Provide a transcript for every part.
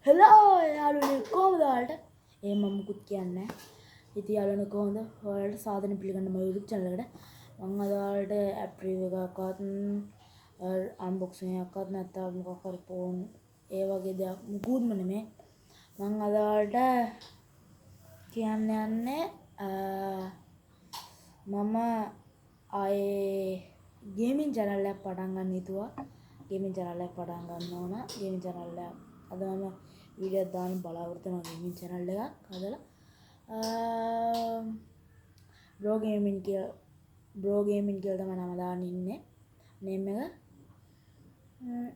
Hello යාළුවනේ කොහොමද ඔයාලට? මම මුකුත් කියන්නේ නැහැ. ඉතින් යාළුවනේ කොහොමද? ඔයාලට සාදරයෙන් පිළිගන්න මගේ YouTube channel එකට. මම අද ඔයාලට app review එකක්වත් unboxing එකක්වත් නැත්නම් මොකක් හරි phone ඒ වගේ දෙයක් මුකුත්ම නෙමෙයි. මම අද ඔයාලට කියන්න යන්නේ මම ආයේ gaming channel එකක් පටන් ගන්න හිතුවා. gaming channel එකක් පටන් ගන්න ඕන. gaming channel එක අද මම වීඩියෝ එකක් දාන්න බලාපොරොත්තු වෙනවා gaming channel එකක් හදලා. bro gaming කියලා තමයි නම දාන්න ඉන්නේ. name එක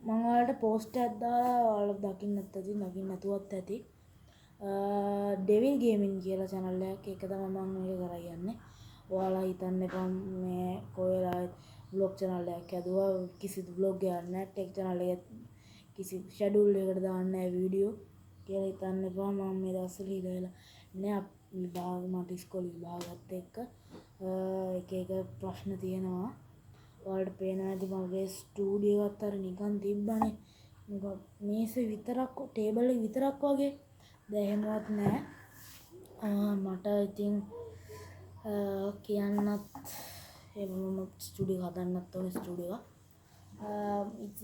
මම ඔයාලට post එකක් දාලා ඔයාලා දකින්නත් ඇති දකින්න නැතුවත් ඇති. devil gaming කියලා channel එකක් ඒක තමයි මම මේක කරා යන්නේ. ඔයාලා හිතන්න එපා මේ කොහෙලා vlog channel එකක් හදුවා කිසිදු vlog එකක් නැහැ. tech channel එක කිසි schedule එකකට දාන්නේ නැහැ වීඩියෝ කියලා හිතන්න එපා. මම මේ දවස්වල ඉඳලා නෑ විභාග මට ඉස්කෝලේ විභාගات එක්ක එක එක ප්‍රශ්න තියෙනවා. ඔයාලට පේනවා ඇති මගේ ස්ටුඩියෝ එකත් අර නිකන් තිබ්බනේ. නිකන් මේසේ විතරක් ටේබල් එක විතරක් වගේ. දැන් එහෙමවත් නෑ. මට ඉතින් කියන්නත් මම ස්ටුඩියෝ හදන්නත් ඕනේ ස්ටුඩියෝ එක.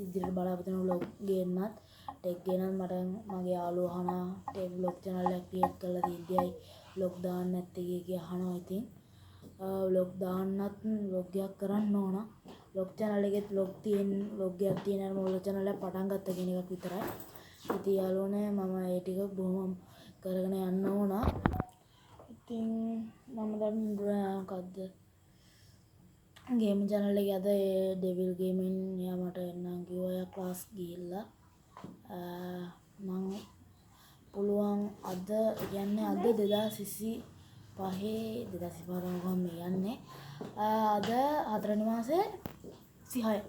ඉදිරියට බලාපොරොත්තු වෙන vlog ගේන්නත් ටෙක් ගේනත් මට මගේ යාළුවෝ අහනවා ටෙක් vlog channel එකක් ක්‍රියේට් කරලා තියද්දියි vlog දාන්න නැත්තේ කිය අහනවා. ඉතින් vlog දාන්නත් vlog එකක් කරන්න ඕන. vlog channel එකෙත් vlog එකක් තියෙන vlog channel එකක් පටන් ගත්ත කියන එකක් විතරයි. ඉතින් යාළුවනේ මම ඒ ටික බොහොම කරගෙන යන්න ඕන. ඉතින් මම දැන් මොකද්ද ගේමින් channel එකේ අද devil gaming එයා මට එන්නම් කිව්වා. එයා ක්ලාස් ගිහිල්ලා මම පුළුවන් අද කියන්නේ අද 2025 තමයි යන්නේ. අද 4 වෙනි මාසේ 36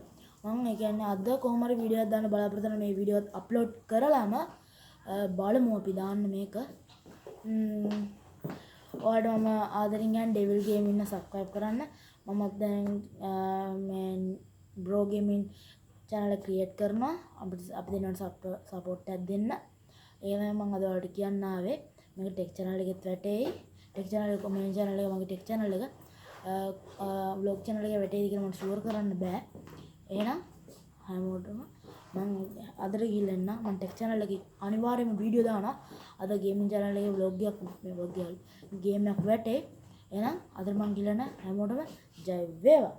මම ඒ කියන්නේ අද කොහොම හරි වීඩියෝ එකක් දාන්න බලාපොරොත්තු වෙන මේ වීඩියෝ එක අප්ලෝඩ් කරලාම බලමු අපි දාන්න මේක. ඔයාලට මම ආදරෙන් කියන්නේ devil gaming එක subscribe කරන්න. මමත් දැන් මේ bro gaming channel එක create කරනවා. අපි දෙන්නට support එකක් දෙන්න. ඒ තමයි මම අද ඔයාලට කියන්න ආවේ. මේක tech channel එකෙත් වැටෙයි. tech channel එක main channel එක මගේ tech channel එක vlog channel එකේ වැටෙයිද කියලා මට sure කරන්න බෑ. එහෙනම් හැමෝටම මම අදට ගිහින් එන්න. මම tech channel එකේ අනිවාර්යයෙන්ම වීඩියෝ දානවා. අද gaming channel එකේ vlog එකක් game එකක් වැටේ. එහෙනම් අද මම ගිහින් හැමෝටම ජය වේවා.